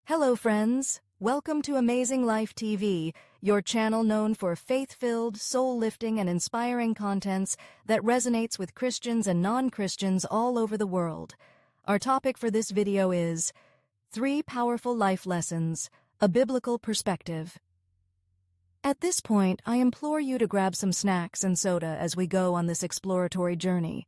Hello, friends. Welcome to Amazing Life TV, your channel known for faith-filled, soul-lifting, and inspiring contents that resonates with Christians and non-Christians all over the world. Our topic for this video is 3 Powerful Life Lessons, a Biblical Perspective. At this point, I implore you to grab some snacks and soda as we go on this exploratory journey.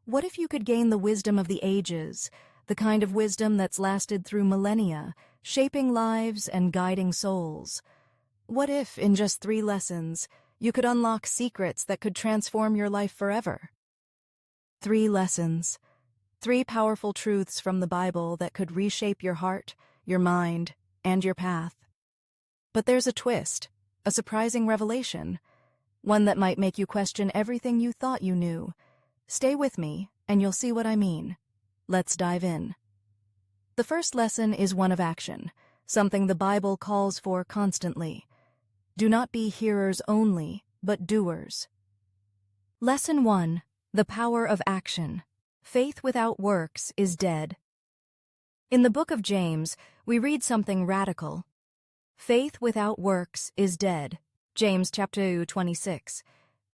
What if you could gain the wisdom of the ages, the kind of wisdom that's lasted through millennia, shaping lives and guiding souls? What if, in just 3 lessons, you could unlock secrets that could transform your life forever? 3 lessons. 3 powerful truths from the Bible that could reshape your heart, your mind, and your path. But there's a twist, a surprising revelation, one that might make you question everything you thought you knew. Stay with me, and you'll see what I mean. Let's dive in. The first lesson is one of action, something the Bible calls for constantly. Do not be hearers only, but doers. Lesson 1. The power of action. Faith without works is dead. In the book of James, we read something radical. Faith without works is dead. James chapter 26.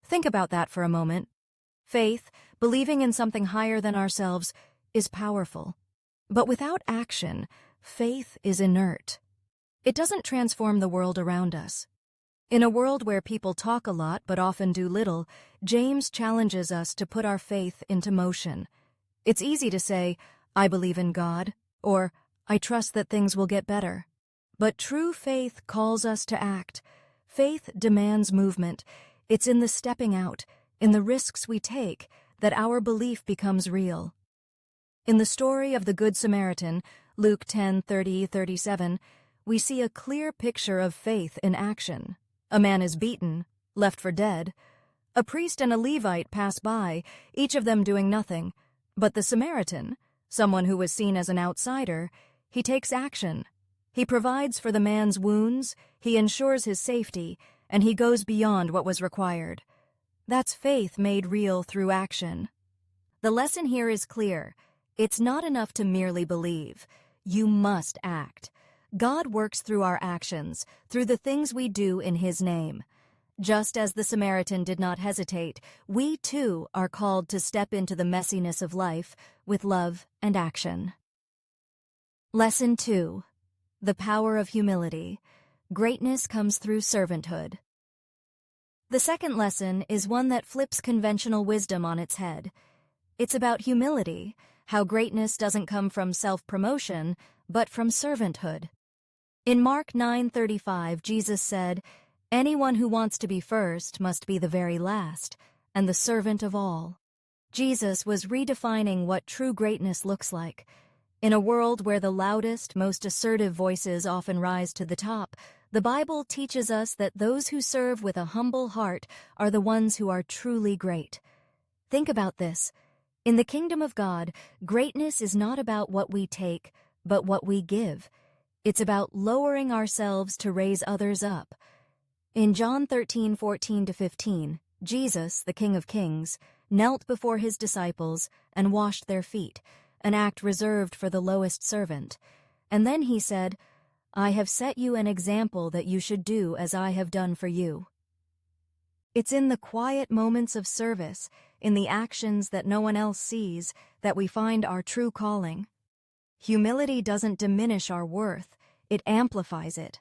Think about that for a moment. Faith, believing in something higher than ourselves, is powerful. But without action, faith is inert. It doesn't transform the world around us. In a world where people talk a lot but often do little, James challenges us to put our faith into motion. It's easy to say, I believe in God, or I trust that things will get better. But true faith calls us to act. Faith demands movement. It's in the stepping out, in the risks we take, that our belief becomes real. In the story of the Good Samaritan, Luke 10:30-37, we see a clear picture of faith in action. A man is beaten, left for dead. A priest and a Levite pass by, each of them doing nothing. But the Samaritan, someone who was seen as an outsider, he takes action. He provides for the man's wounds, he ensures his safety, and he goes beyond what was required. That's faith made real through action. The lesson here is clear. It's not enough to merely believe. You must act. God works through our actions, through the things we do in His name. Just as the Samaritan did not hesitate, we too are called to step into the messiness of life with love and action. Lesson 2. The power of humility. Greatness comes through servanthood. The second lesson is one that flips conventional wisdom on its head. It's about humility, how greatness doesn't come from self-promotion, but from servanthood. In Mark 9:35, Jesus said, "Anyone who wants to be first must be the very last, and the servant of all." Jesus was redefining what true greatness looks like. In a world where the loudest, most assertive voices often rise to the top, the Bible teaches us that those who serve with a humble heart are the ones who are truly great. Think about this. In the kingdom of God, greatness is not about what we take, but what we give. It's about lowering ourselves to raise others up. In John 13:14-15, Jesus, the King of Kings, knelt before his disciples and washed their feet, an act reserved for the lowest servant. And then he said, "I have set you an example that you should do as I have done for you." It's in the quiet moments of service, in the actions that no one else sees, that we find our true calling. Humility doesn't diminish our worth, it amplifies it.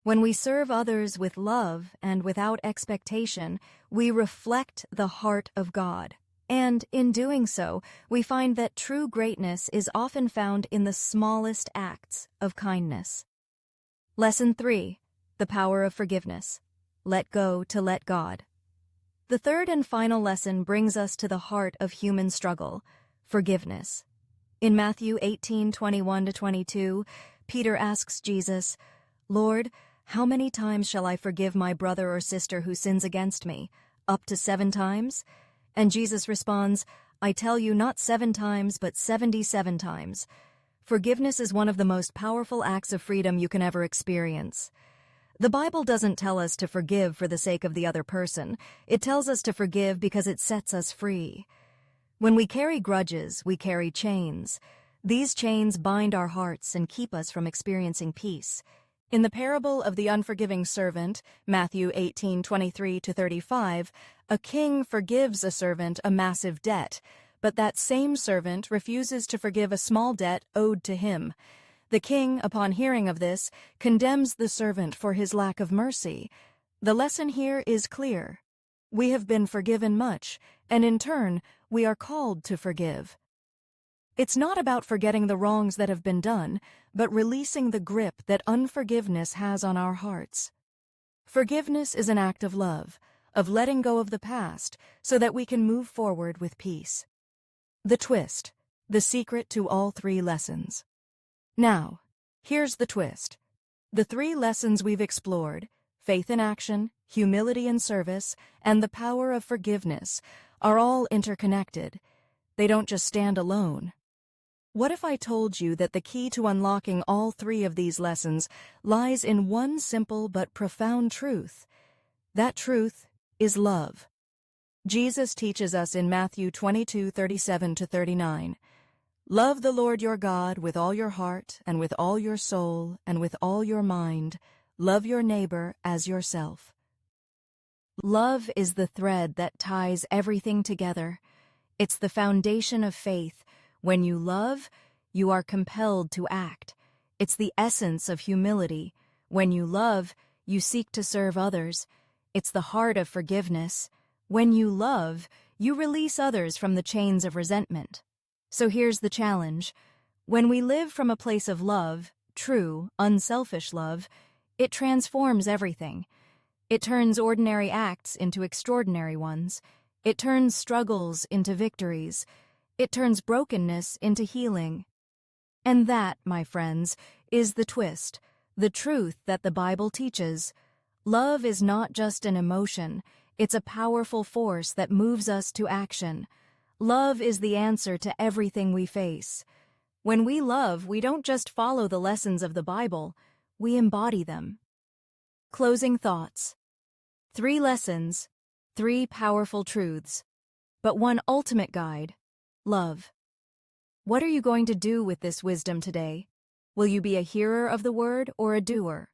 When we serve others with love and without expectation, we reflect the heart of God. And in doing so, we find that true greatness is often found in the smallest acts of kindness. Lesson 3. The power of forgiveness. Let go to let God. The third and final lesson brings us to the heart of human struggle, forgiveness. In Matthew 18:21-22, Peter asks Jesus, "Lord, how many times shall I forgive my brother or sister who sins against me? Up to 7 times?" And Jesus responds, "I tell you, not 7 times, but 77 times. Forgiveness is one of the most powerful acts of freedom you can ever experience. The Bible doesn't tell us to forgive for the sake of the other person. It tells us to forgive because it sets us free. When we carry grudges, we carry chains. These chains bind our hearts and keep us from experiencing peace. In the parable of the unforgiving servant, Matthew 18:23-35, a king forgives a servant a massive debt, but that same servant refuses to forgive a small debt owed to him. The king, upon hearing of this, condemns the servant for his lack of mercy. The lesson here is clear. We have been forgiven much, and in turn, we are called to forgive. It's not about forgetting the wrongs that have been done, but releasing the grip that unforgiveness has on our hearts. Forgiveness is an act of love, of letting go of the past so that we can move forward with peace. The twist, the secret to all 3 lessons. Now, here's the twist. The 3 lessons we've explored, faith in action, humility in service, and the power of forgiveness, are all interconnected. They don't just stand alone. What if I told you that the key to unlocking all 3 of these lessons lies in one simple but profound truth? That truth is love. Jesus teaches us in Matthew 22:37-39, "Love the Lord your God with all your heart and with all your soul and with all your mind. Love your neighbor as yourself." Love is the thread that ties everything together. It's the foundation of faith. When you love, you are compelled to act. It's the essence of humility. When you love, you seek to serve others. It's the heart of forgiveness. When you love, you release others from the chains of resentment. So here's the challenge. When we live from a place of love, true, unselfish love, it transforms everything. It turns ordinary acts into extraordinary ones. It turns struggles into victories. It turns brokenness into healing. And that, my friends, is the twist, the truth that the Bible teaches. Love is not just an emotion, it's a powerful force that moves us to action. Love is the answer to everything we face. When we love, we don't just follow the lessons of the Bible, we embody them. Closing thoughts. 3 lessons, 3 powerful truths, but one ultimate guide: love. What are you going to do with this wisdom today? Will you be a hearer of the word or a doer?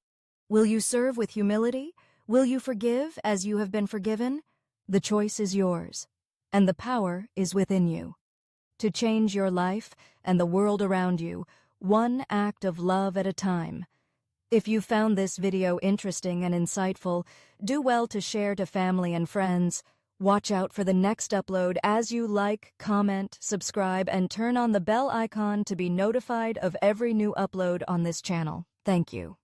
Will you serve with humility? Will you forgive as you have been forgiven? The choice is yours, and the power is within you. To change your life and the world around you, one act of love at a time. If you found this video interesting and insightful, do well to share to family and friends. Watch out for the next upload as you like, comment, subscribe, and turn on the bell icon to be notified of every new upload on this channel. Thank you.